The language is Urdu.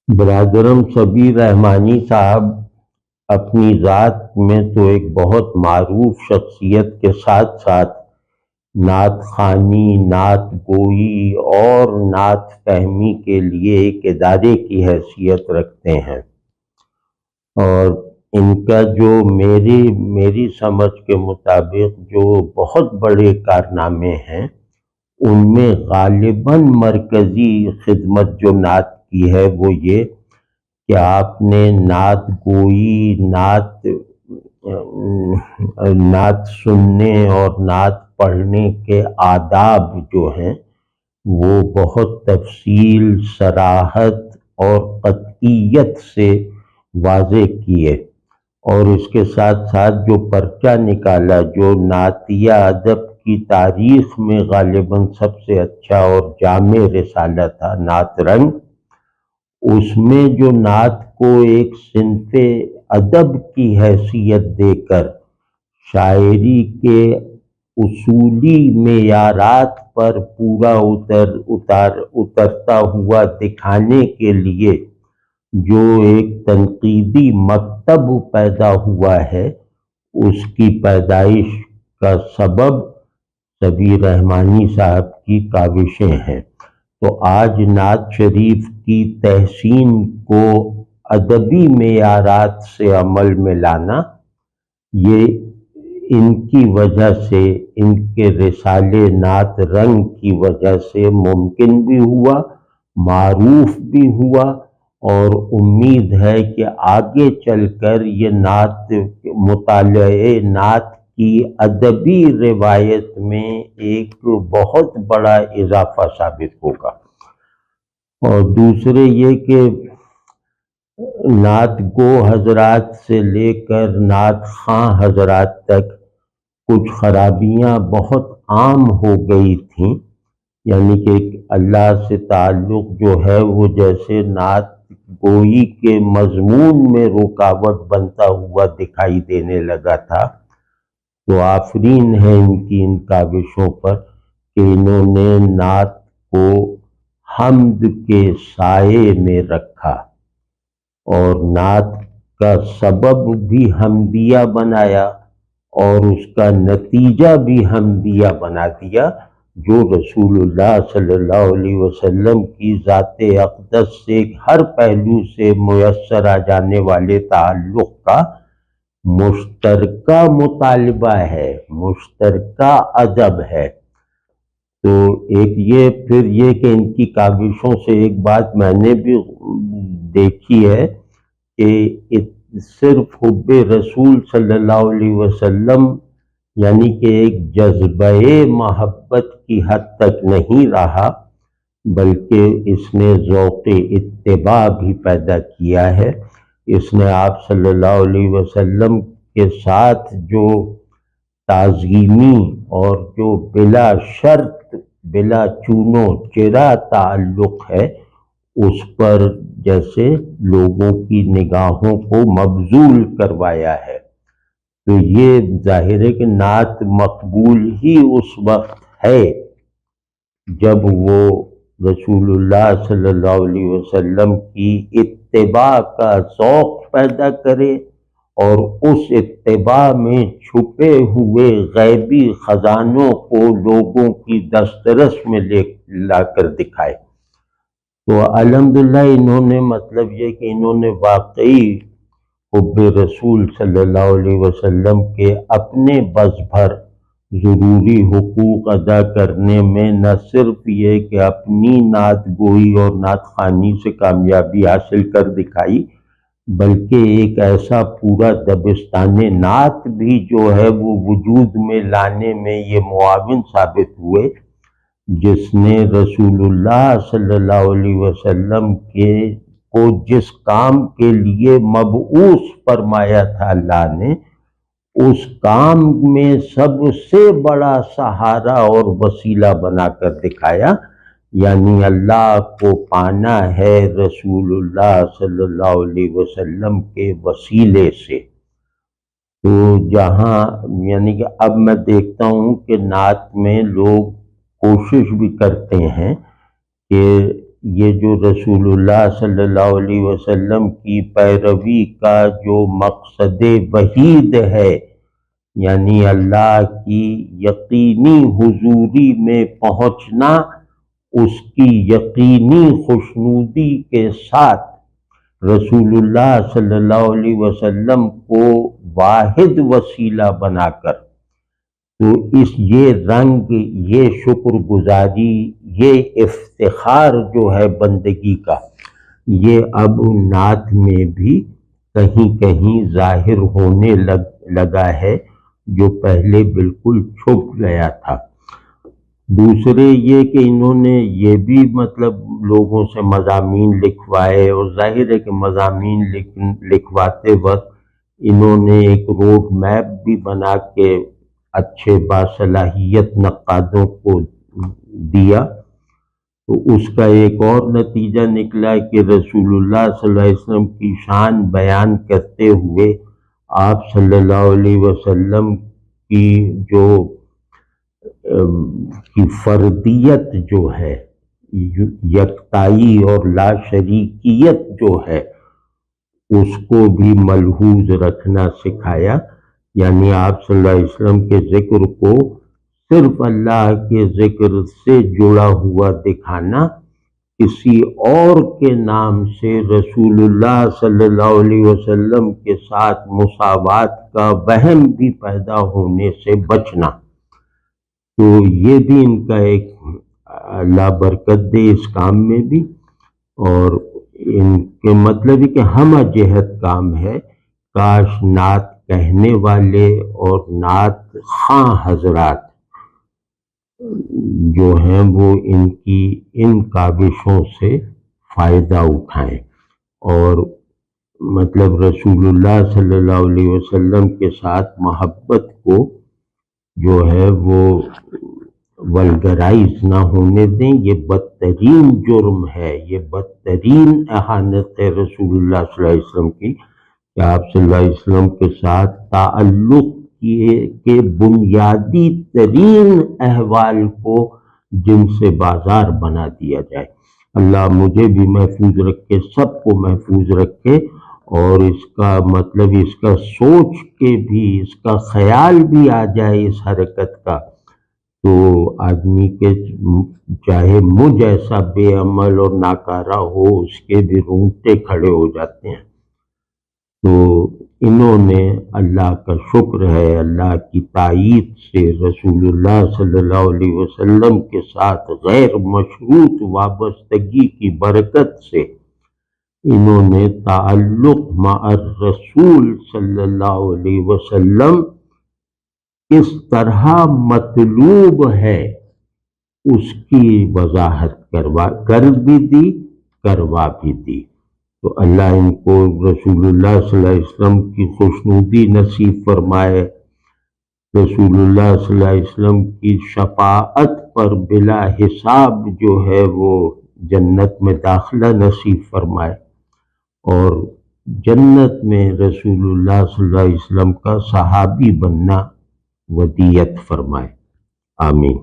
برادرم شبیر رحمانی صاحب اپنی ذات میں تو ایک بہت معروف شخصیت کے ساتھ ساتھ نعت خوانی، نعت گوئی اور نعت فہمی کے لیے ایک ادارے کی حیثیت رکھتے ہیں، اور ان کا جو میری سمجھ کے مطابق جو بہت بڑے کارنامے ہیں ان میں غالباً مرکزی خدمت جو نعت کی ہے وہ یہ کہ آپ نے نعت گوئی، نعت سننے اور نعت پڑھنے کے آداب جو ہیں وہ بہت تفصیل، صراحت اور قطعیت سے واضح کیے، اور اس کے ساتھ ساتھ جو پرچہ نکالا جو نعتیہ ادب کی تاریخ میں غالباً سب سے اچھا اور جامع رسالہ تھا نعت رنگ، اس میں جو نعت کو ایک صنف ادب کی حیثیت دے کر شاعری کے اصولی معیارات پر پورا اترتا ہوا دکھانے کے لیے جو ایک تنقیدی مکتب پیدا ہوا ہے، اس کی پیدائش کا سبب شبیر رحمانی صاحب کی کاوشیں ہیں۔ تو آج نعت شریف کی تحسین کو ادبی معیارات سے عمل میں لانا، یہ ان کی وجہ سے، ان کے رسالے نعت رنگ کی وجہ سے ممکن بھی ہوا، معروف بھی ہوا، اور امید ہے کہ آگے چل کر یہ نعت مطالعے نعت کی ادبی روایت میں ایک بہت بڑا اضافہ ثابت ہوگا۔ اور دوسرے یہ کہ نعت گو حضرات سے لے کر نعت خواں حضرات تک کچھ خرابیاں بہت عام ہو گئی تھیں، یعنی کہ اللہ سے تعلق جو ہے وہ جیسے نعت گوئی کے مضمون میں رکاوٹ بنتا ہوا دکھائی دینے لگا تھا، تو آفرین ہے ان کی ان کاوشوں پر کہ انہوں نے نعت کو حمد کے سائے میں رکھا اور نعت کا سبب بھی حمدیہ بنایا اور اس کا نتیجہ بھی حمدیہ بنا دیا، جو رسول اللہ صلی اللہ علیہ وسلم کی ذات اقدس سے ہر پہلو سے میسر آ جانے والے تعلق کا مشترکہ مطالبہ ہے، مشترکہ ادب ہے۔ تو ایک یہ پھر یہ کہ ان کی کاوشوں سے ایک بات میں نے بھی دیکھی ہے کہ صرف حب رسول صلی اللہ علیہ وسلم یعنی کہ ایک جذبہ محبت کی حد تک نہیں رہا، بلکہ اس نے ذوق اتباع بھی پیدا کیا ہے۔ اس نے آپ صلی اللہ علیہ وسلم کے ساتھ جو تعظیمی اور جو بلا شرط، بلا چونو چرا تعلق ہے، اس پر جیسے لوگوں کی نگاہوں کو مبذول کروایا ہے۔ تو یہ ظاہر ہے کہ نعت مقبول ہی اس وقت ہے جب وہ رسول اللہ صلی اللہ علیہ وسلم کی اتباع کا ذوق پیدا کرے اور اس اتباع میں چھپے ہوئے غیبی خزانوں کو لوگوں کی دسترس میں لا کر دکھائے۔ تو الحمدللہ انہوں نے مطلب یہ کہ انہوں نے واقعی حب رسول صلی اللہ علیہ وسلم کے اپنے بس بھر ضروری حقوق ادا کرنے میں نہ صرف یہ کہ اپنی نعت گوئی اور نعت خوانی سے کامیابی حاصل کر دکھائی، بلکہ ایک ایسا پورا دبستان نعت بھی جو ہے وہ وجود میں لانے میں یہ معاون ثابت ہوئے، جس نے رسول اللہ صلی اللہ علیہ وسلم کو جس کام کے لیے مبعوث فرمایا تھا اللہ نے، اس کام میں سب سے بڑا سہارا اور وسیلہ بنا کر دکھایا، یعنی اللہ کو پانا ہے رسول اللہ صلی اللہ علیہ وسلم کے وسیلے سے۔ تو جہاں یعنی کہ اب میں دیکھتا ہوں کہ نعت میں لوگ کوشش بھی کرتے ہیں کہ یہ جو رسول اللہ صلی اللہ علیہ وسلم کی پیروی کا جو مقصد وحید ہے، یعنی اللہ کی یقینی حضوری میں پہنچنا، اس کی یقینی خوشنودی کے ساتھ رسول اللہ صلی اللہ علیہ وسلم کو واحد وسیلہ بنا کر، تو یہ رنگ، یہ شکر گزاری، یہ افتخار جو ہے بندگی کا، یہ اب نعت میں بھی کہیں کہیں ظاہر ہونے لگا ہے، جو پہلے بالکل چھپ گیا تھا۔ دوسرے یہ کہ انہوں نے یہ بھی مطلب لوگوں سے مضامین لکھوائے، اور ظاہر ہے کہ مضامین لکھواتے وقت انہوں نے ایک روڈ میپ بھی بنا کے اچھے باصلاحیت نقادوں کو دیا، تو اس کا ایک اور نتیجہ نکلا کہ رسول اللہ صلی اللہ علیہ وسلم کی شان بیان کرتے ہوئے آپ صلی اللہ علیہ وسلم کی جو کی فردیت جو ہے، یکتائی اور لا شریکیت جو ہے، اس کو بھی ملحوظ رکھنا سکھایا، یعنی آپ صلی اللہ علیہ وسلم کے ذکر کو صرف اللہ کے ذکر سے جڑا ہوا دکھانا، کسی اور کے نام سے رسول اللہ صلی اللہ علیہ وسلم کے ساتھ مساوات کا وہم بھی پیدا ہونے سے بچنا، تو یہ بھی ان کا ایک اللہ برکت دے اس کام میں بھی۔ اور ان کے مطلب ہے کہ ہمہ جہت کام ہے، کاش نعت کہنے والے اور نعت خواں حضرات جو ہیں وہ ان کاوشوں سے فائدہ اٹھائیں، اور مطلب رسول اللہ صلی اللہ علیہ وسلم کے ساتھ محبت کو جو ہے وہ ولگرائز نہ ہونے دیں۔ یہ بدترین جرم ہے، یہ بدترین اہانت ہے رسول اللہ صلی اللہ علیہ وسلم کی، کہ آپ صلی اللہ علیہ وسلم کے ساتھ تعلق کے بنیادی ترین احوال کو جن سے بازار بنا دیا جائے۔ اللہ مجھے بھی محفوظ رکھے، سب کو محفوظ رکھے، اور اس کا مطلب اس کا سوچ کے بھی، اس کا خیال بھی آ جائے اس حرکت کا، تو آدمی کے چاہے مجھ ایسا بے عمل اور ناکارہ ہو، اس کے بھی رونگٹے کھڑے ہو جاتے ہیں۔ تو انہوں نے اللہ کا شکر ہے، اللہ کی تائید سے رسول اللہ صلی اللہ علیہ وسلم کے ساتھ غیر مشروط وابستگی کی برکت سے انہوں نے تعلق مع الرسول صلی اللہ علیہ وسلم کس طرح مطلوب ہے اس کی وضاحت کر بھی دی، کروا بھی دی۔ تو اللہ ان کو رسول اللہ صلی اللہ علیہ وسلم کی خوشنودی نصیب فرمائے، رسول اللہ صلی اللہ علیہ وسلم کی شفاعت پر بلا حساب جو ہے وہ جنت میں داخلہ نصیب فرمائے، اور جنت میں رسول اللہ صلی اللہ علیہ وسلم کا صحابی بننا ودیت فرمائے۔ آمین۔